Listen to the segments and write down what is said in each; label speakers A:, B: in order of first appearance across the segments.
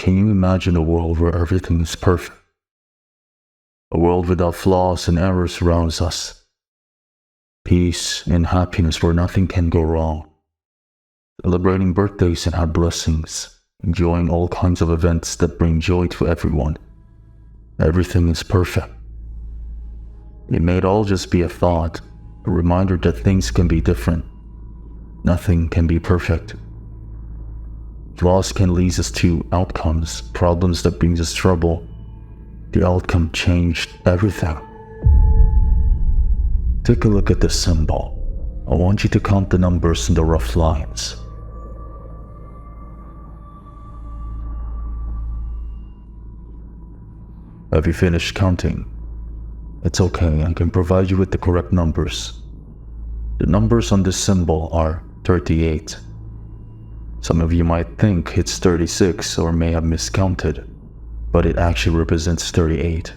A: Can you imagine a world where everything is perfect? A world without flaws and errors surrounds us. Peace and happiness where nothing can go wrong. Celebrating birthdays and our blessings. Enjoying all kinds of events that bring joy to everyone. Everything is perfect. It may all just be a thought, a reminder that things can be different. Nothing can be perfect. Flaws can lead us to outcomes, problems that brings us trouble. The outcome changed everything. Take a look at this symbol. I want you to count the numbers in the rough lines. Have you finished counting? It's okay, I can provide you with the correct numbers. The numbers on this symbol are 38. Some of you might think it's 36 or may have miscounted, but it actually represents 38.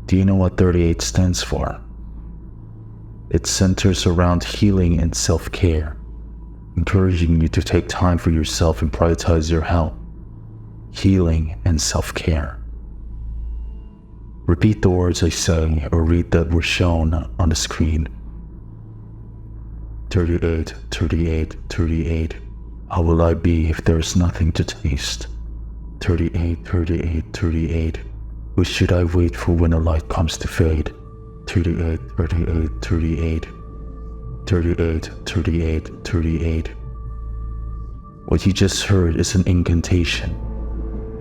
A: Do you know what 38 stands for? It centers around healing and self-care, encouraging you to take time for yourself and prioritize your health. Healing and self-care. Repeat the words I say or read that were shown on the screen. 38, 38, 38. How will I be if there is nothing to taste? 38, 38, 38. Who should I wait for when the light comes to fade? 38, 38, 38. 38, 38, 38. What you just heard is an incantation.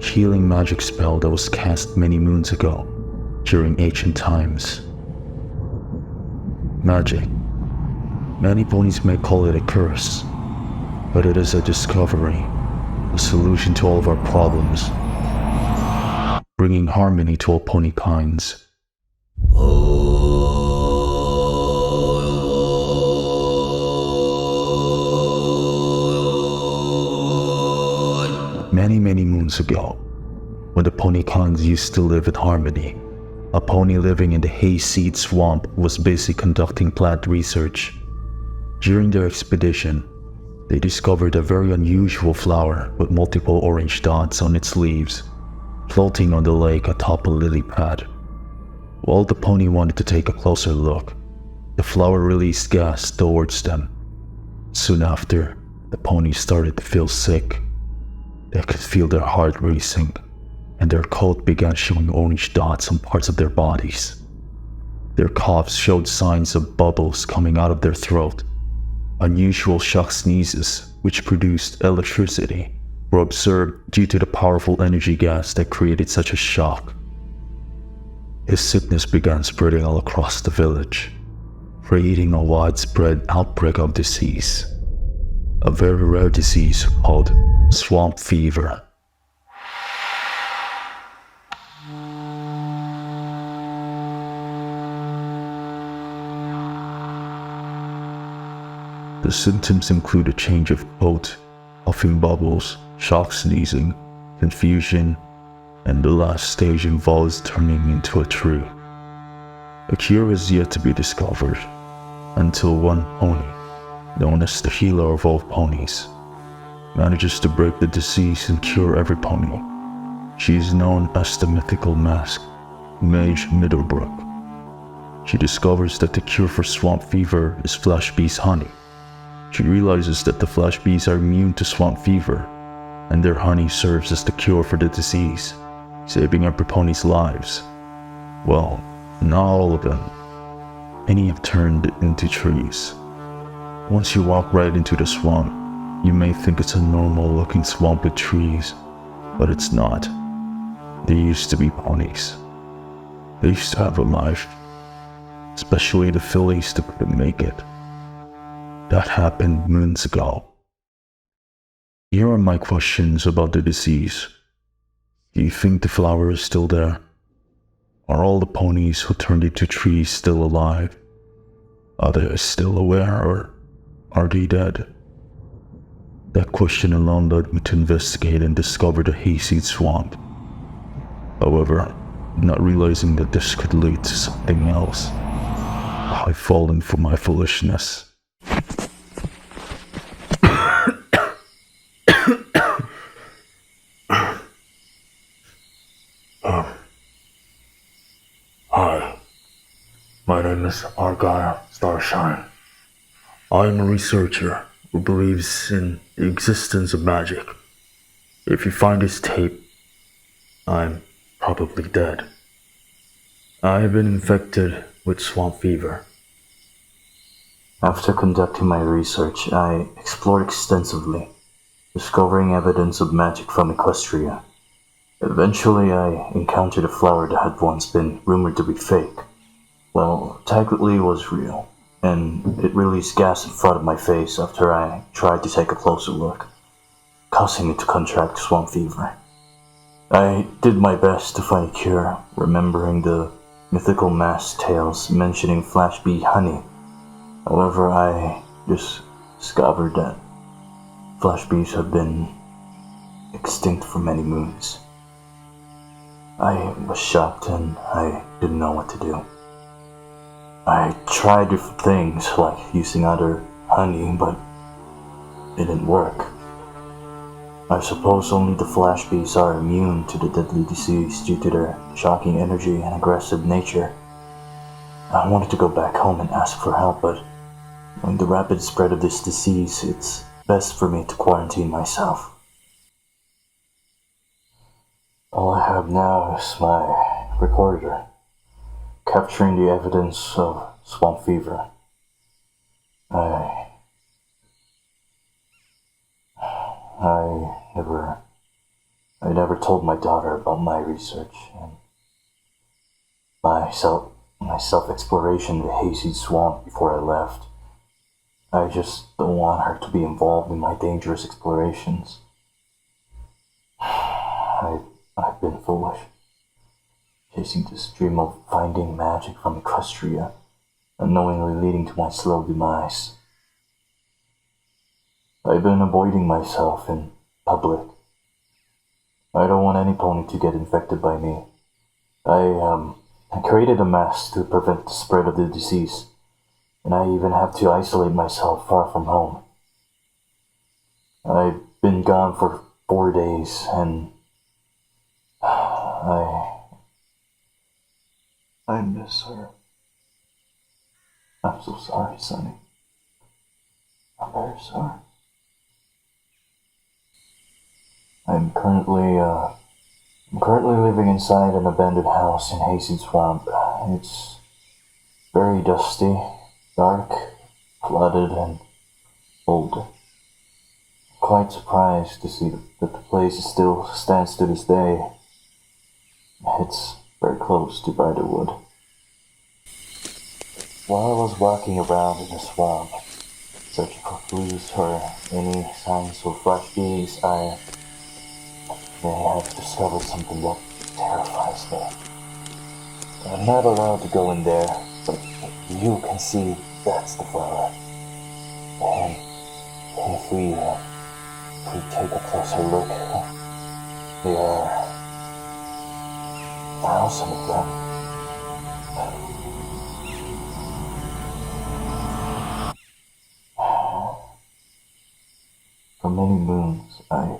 A: Healing magic spell that was cast many moons ago. During ancient times. Magic. Many ponies may call it a curse, but it is a discovery, a solution to all of our problems, bringing harmony to all pony kinds. Many moons ago, when the pony kinds used to live in harmony, a pony living in the hayseed swamp was busy conducting plant research. During their expedition, they discovered a very unusual flower with multiple orange dots on its leaves, floating on the lake atop a lily pad. While the pony wanted to take a closer look, the flower released gas towards them. Soon after, the pony started to feel sick. They could feel their heart racing, and their coat began showing orange dots on parts of their bodies. Their coughs showed signs of bubbles coming out of their throat. Unusual shock sneezes, which produced electricity, were observed due to the powerful energy gas that created such a shock. His sickness began spreading all across the village, creating a widespread outbreak of disease. A very rare disease called swamp fever. The symptoms include a change of coat, coughing bubbles, shock sneezing, confusion, and the last stage involves turning into a tree. A cure is yet to be discovered, until one pony, known as the healer of all ponies, manages to break the disease and cure every pony. She is known as the mythical mask, Mage Meadowbrook. She discovers that the cure for swamp fever is flesh bees' honey. She realizes that the flesh bees are immune to swamp fever, and their honey serves as the cure for the disease, saving every pony's lives. Well, not all of them. Many have turned into trees. Once you walk right into the swamp, you may think it's a normal-looking swamp with trees, but it's not. They used to be ponies. They used to have a life, especially the fillies that couldn't make it. That happened moons ago. Here are my questions about the disease. Do you think the flower is still there? Are all the ponies who turned into trees still alive? Are they still aware, or are they dead? That question alone led me to investigate and discover the hayseed swamp. However, not realizing that this could lead to something else, I've fallen for my foolishness. My name is Argyle Starshine. I am a researcher who believes in the existence of magic. If you find this tape, I'm probably dead. I have been infected with swamp fever.
B: After conducting my research, I explored extensively, discovering evidence of magic from Equestria. Eventually, I encountered a flower that had once been rumored to be fake. Well, technically it was real, and it released gas in front of my face after I tried to take a closer look, causing me to contract swamp fever. I did my best to find a cure, remembering the mythical mass tales mentioning flash bee honey. However, I just discovered that flash bees have been extinct for many moons. I was shocked and I didn't know what to do. I tried different things like using other honey, but it didn't work. I suppose only the flash bees are immune to the deadly disease due to their shocking energy and aggressive nature. I wanted to go back home and ask for help, but knowing the rapid spread of this disease, it's best for me to quarantine myself. All I have now is my recorder, capturing the evidence of swamp fever. I never told my daughter about my research and my self-exploration in the hazy swamp before I left. I just don't want her to be involved in my dangerous explorations. I've been foolish, chasing this dream of finding magic from Equestria, unknowingly leading to my slow demise. I've been avoiding myself in public. I don't want any pony to get infected by me. I created a mask to prevent the spread of the disease, and I even have to isolate myself far from home. I've been gone for 4 days, and I miss her. I'm so sorry, Sonny. I'm very sorry. I'm currently living inside an abandoned house in Hazy Swamp. It's very dusty, dark, flooded, and old. Quite surprised to see that the place still stands to this day. It's very close to Briarwood. While I was walking around in the swamp, searching for clues or any signs of flash bees, I may have discovered something that terrifies me. I'm not allowed to go in there, but you can see that's the flower. And if we take a closer look, there are 1,000 of them. For many moons, I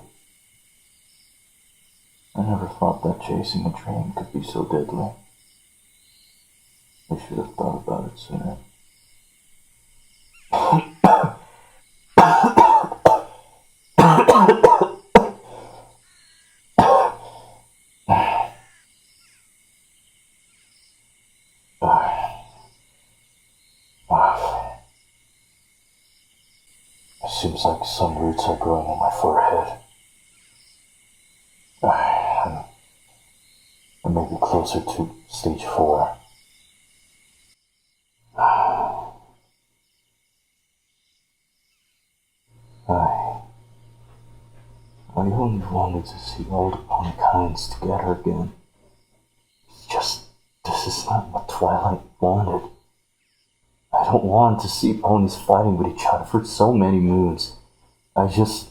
B: never thought that chasing a dream could be so deadly. I should have thought about it sooner. It seems like some roots are growing on my forehead. I may be closer to stage 4. I only wanted to see all the pony kinds together again. It's just, this is not what Twilight wanted. I don't want to see ponies fighting with each other for so many moons. I just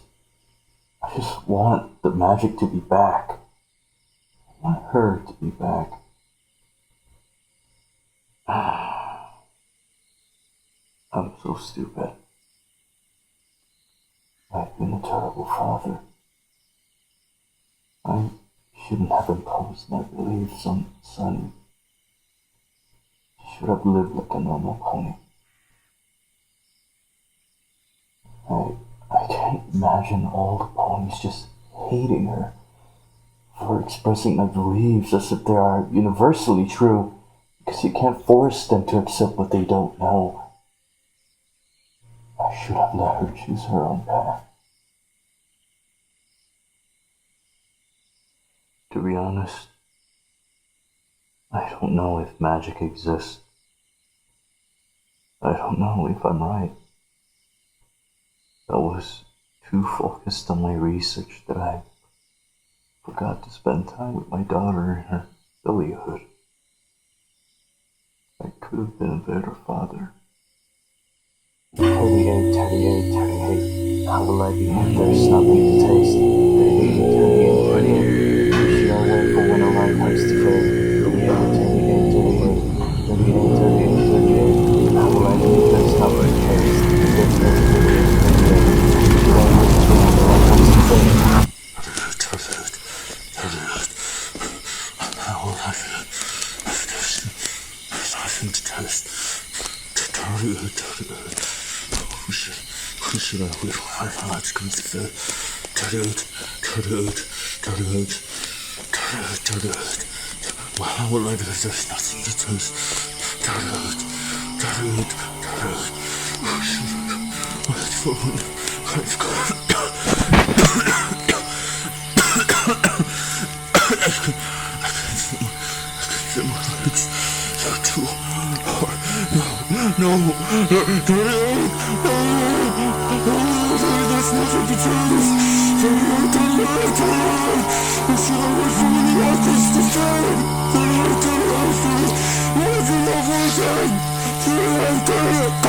B: want the magic to be back. I want her to be back. I'm so stupid. I've been a terrible father. I shouldn't have imposed my beliefs on Sonny. should have lived like a normal pony. I can't imagine all the ponies just hating her for expressing my beliefs as if they are universally true, because you can't force them to accept what they don't know. I should have let her choose her own path. To be honest, I don't know if magic exists. I don't know if I'm right. I was too focused on my research that I forgot to spend time with my daughter in her sillyhood. I could have been a better father. 38, 38, 38. How will I be if there's nothing to taste? 38, 38, 38. Should I wait for when a light comes to fade? 38, 38, 38. 38, 38, 38. How will I be if there's nothing to taste? 38, 38, 38. Should I wait for when the light comes to fade? 38, 38. How will I be if there's nothing to taste? 38, 38. Who should I wait for when the light comes to fade? 38, 38, 38. 38, 38. Well, how will I do if there's nothing to taste? 38, 38, 38. Who should I wait for when the light comes to feel my legs. They're too hard. No, 38. There's nothing to taste. 38, 38, 38. Who should I wait for when the light comes to fade? 38, 38, 38. What is it of my time? 38, 38.